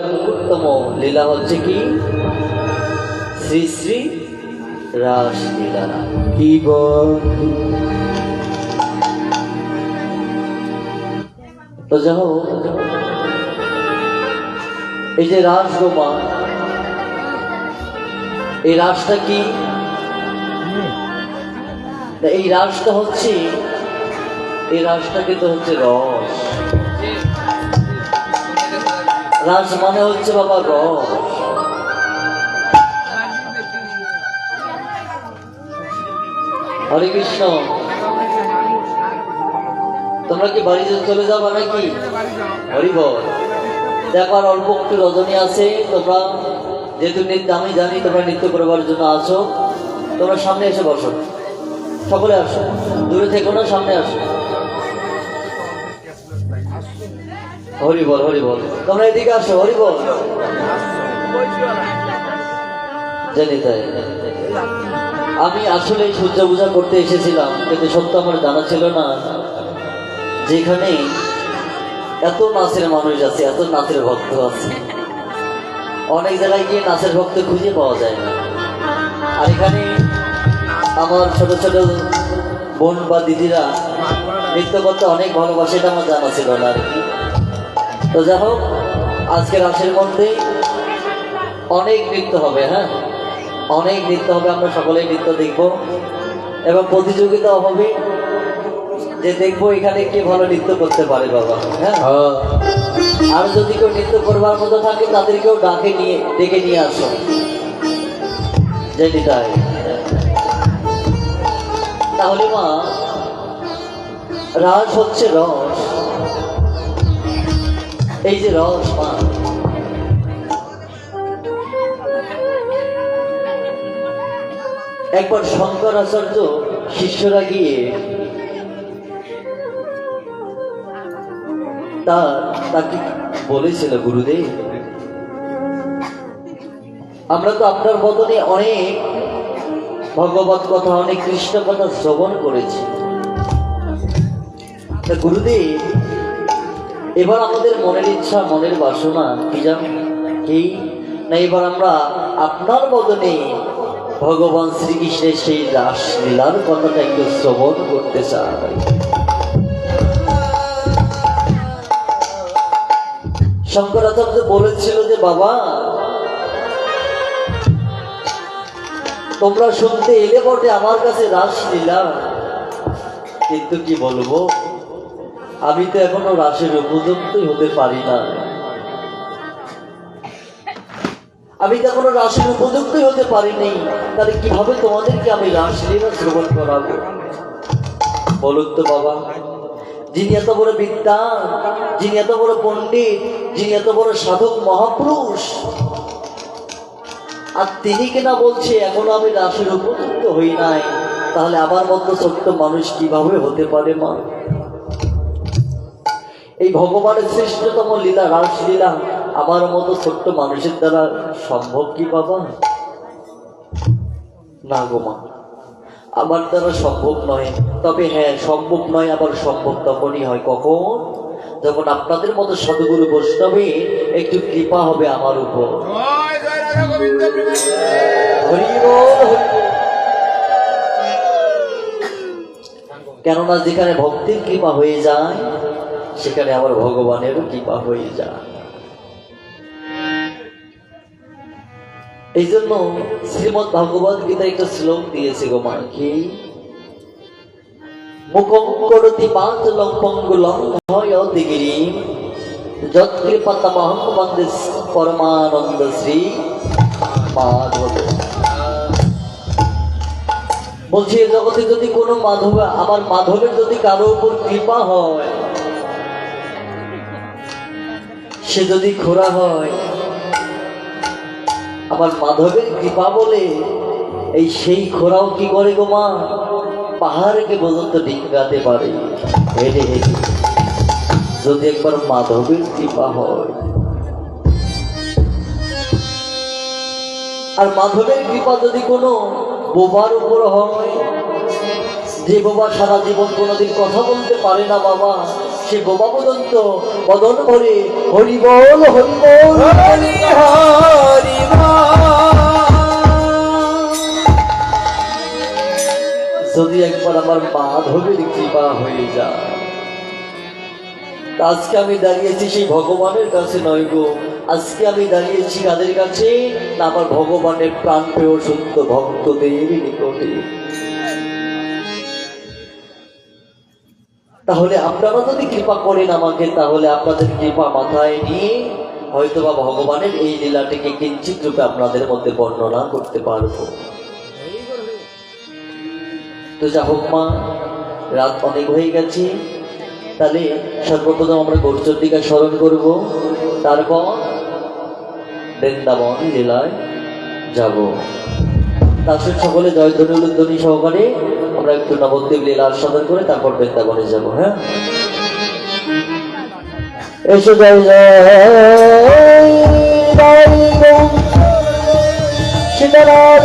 মুহূর্তম লীলা হচ্ছে কি শ্রী শ্রী রাস লীলা। কি বল? তো যাই হোক, এই যে রাস গোমা, এই রাসটা কি? এই রাসটা হচ্ছে, এই রাসটা কিন্তু হচ্ছে রস। রাস মানে হচ্ছে বাবা রস। হরে কৃষ্ণ। তোমরা কি বাড়িতে চলে যাবা নাকি? হরি বল। দেখো আর অল্প একটু রজনী আছে, তোমরা যেহেতু নৃত্য আমি জানি তোমরা নৃত্য করবার জন্য আসো, তোমরা সামনে এসে বসো, সকলে আসো, দূরে থেকো না, সামনে আসো। হরি বল, হরি বল। তোমরা এদিকে আসো, হরি বল। জানি তাই, আমি আসলে সূর্য পূজা করতে এসেছিলাম, কিন্তু সত্য আমার জানা ছিল না যেখানে এত নাচের মানুষ আছে, এত নাচের ভক্ত আছে। অনেক জায়গায় গিয়ে নাচের ভক্ত খুঁজে পাওয়া যায় না, আর এখানে আমার ছোট ছোট বোন বা দিদিরা নৃত্য করতে অনেক ভালোবাসে, এটা আমার জানা ছিল না আর কি। তো যাই হোক, আজকের রাসের মধ্যে অনেক নৃত্য হবে, হ্যাঁ অনেক নৃত্য হবে, আমরা সকলেই নৃত্য দেখব এবং প্রতিযোগিতাও হবে যে দেখবো এখানে কে ভালো নৃত্য করতে পারে বাবা। হ্যাঁ, আর যদি কেউ নৃত্য করবার মতো থাকে তাদেরকেও ডেকে নিয়ে আসো, যেটি তাই। তাহলে মা, রাস হচ্ছে রস। এই যে রস মা, একবার শঙ্করাচার্য শিষ্যরা গিয়ে তাকে বলেছিল, গুরুদেব আমরা তো আপনার বদনে অনেক ভগবত কথা, অনেক কৃষ্ণ কথা শ্রবণ করেছি, গুরুদেব এবার আমাদের মনের ইচ্ছা, মনের বাসনা কি জানেন কি না, এবার আমরা আপনার বদনে ভগবান শ্রীকৃষ্ণের সেই রাস লীলার কথাটা একটু শ্রবণ করতে চাই। শঙ্করাচার্য বলেছিল যে বাবা তোমরা শুনতে এলে বটে আমার কাছে রাস লীলা, কিন্তু কি বলবো, আমি তো এখনো রাসের উপযুক্তই হতে পারি না, আমি তো এখনো রাসের উপযুক্তই হতে পারিনি, তাহলে কিভাবে তোমাদেরকে আমি রাস লীলা শ্রবণ করাবো? বলুন তো বাবা, যিনি এত বড় বিদ্যা, যিনি এত বড় পণ্ডিত, যিনি এত বড় সাধক মহাপুরুষ, আর তিনি কিনা বলছে এখনো আমি রাসের উপযুক্ত হই নাই, তাহলে আমার মতো ছোট্ট মানুষ কিভাবে হতে পারে মা? এই ভগবানের শ্রেষ্ঠতম লীলা রাস লীলা আমার মতো ছোট্ট মানুষের দ্বারা সম্ভব কি বাবা? না গো মা, আমার দ্বারা সম্ভব নয়। তবে হ্যাঁ, সম্ভব নয় আবার সম্ভব তখনই হয় কখন, যখন আপনাদের মতো সাধুগুরু বৈষ্ণবে একটু কৃপা হবে আমার উপর। কেননা যেখানে ভক্তির কৃপা হয়ে যায় সেখানে আবার ভগবানেরও কৃপা হয়ে যায়। এই জন্য শ্রীমৎ ভাগবত গীতা একটা শ্লোক দিয়েছে গো মা, কি মুখং করতি পাঁচলং পঙ্গুলং ভয়তি গিরিম যৎকৃপাতমহং বন্দে পরমানন্দ শ্রী মাধব। বলছি এ জগতে যদি কোনো মাধব, আমার মাধবের যদি কারো উপর কৃপা হয়, সে যদি খোড়া হয়, আমার মাধবের কৃপা বলে এই সেই খোরাও কি করে গো মা, পাহাড়কে পর্যন্ত ডিঙ্গাতে পারে হেঁটে হেঁটে, যদি একবার মাধবের কৃপা হয়। আর মাধবের কৃপা যদি কোনো বোবার উপর হয়, যে বোবা সারা জীবন কোনোদিন কথা বলতে পারে না বাবা, সে বোবা পর্যন্ত বদন ভরে হরি বল হরি বল আমার মাধবের কৃপা হয়ে যায়। আজকে আমি দাঁড়িয়েছি সেই ভগবানের কাছে নয় গো, আজকে আমি দাঁড়িয়েছি কাদের কাছে না আমার ভগবানের প্রাণপ্রিয় সত্য ভক্তদের নিকটে। তাহলে আপনারা যদি কৃপা করেন আমাকে, তাহলে আপনাদের কৃপা মাথায় নিয়ে হয়তোবা ভগবানের এই লীলাটিকে কিঞ্চিত রূপে আপনাদের মধ্যে বর্ণনা করতে পারবো। তো যা হোক মা, রাত অনেক হয়ে গেছে, তাহলে সর্বপ্রথম আমরা গৌরচন্ডিকা স্মরণ করব, তারপর বৃন্দাবন লীলায় যাব। তার সাথে সকলে জয়ধ্বনি উলুধ্বনি সহকারে আমরা একটু নবদ্বীপ লীলা আস্বাদন করে তারপর বৃন্দাবনে যাব। হ্যাঁ, এসো জয় জয় সীতারাম